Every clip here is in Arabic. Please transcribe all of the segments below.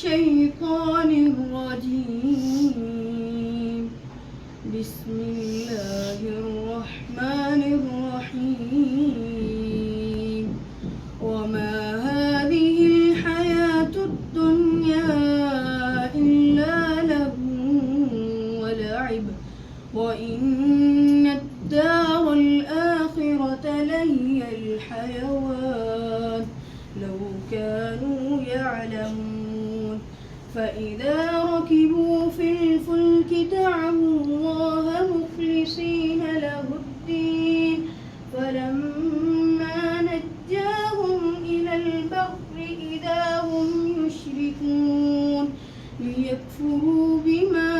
الشيطان الرجيم. بسم الله الرحمن الرحيم. وما هذه الحياة الدنيا إلا لهو ولعب وإن الدار الآخرة لهي الحيوان لو كانوا يعلمون. فإذا ركبوا في الفلك دعوا الله مخلصين له الدين فلما نجاهم إلى البر إذا هم يشركون ليكفروا بما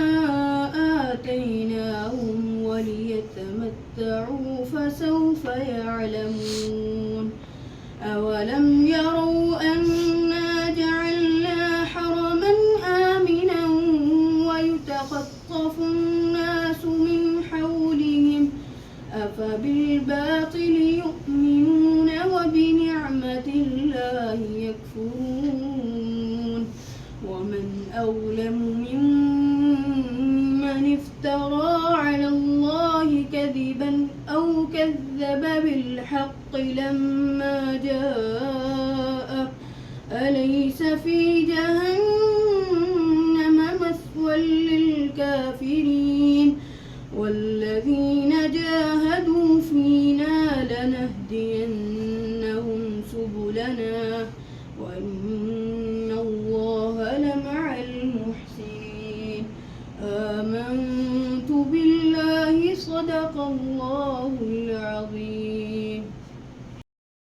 آتيناهم وليتمتعوا فسوف يعلمون. أولم يروا أنا جعلنا حرما آمنا ويتخطف الناس من حولهم أفبالباطل يؤمنون وبنعمة الله يكفرون. ومن أظلم ممن افترى على الله كذبا أو كذب بالحق لما جاءه أليس في جهنم مثوى للكافرين. والذين جاهدوا فينا لنهدينهم سبلنا وإن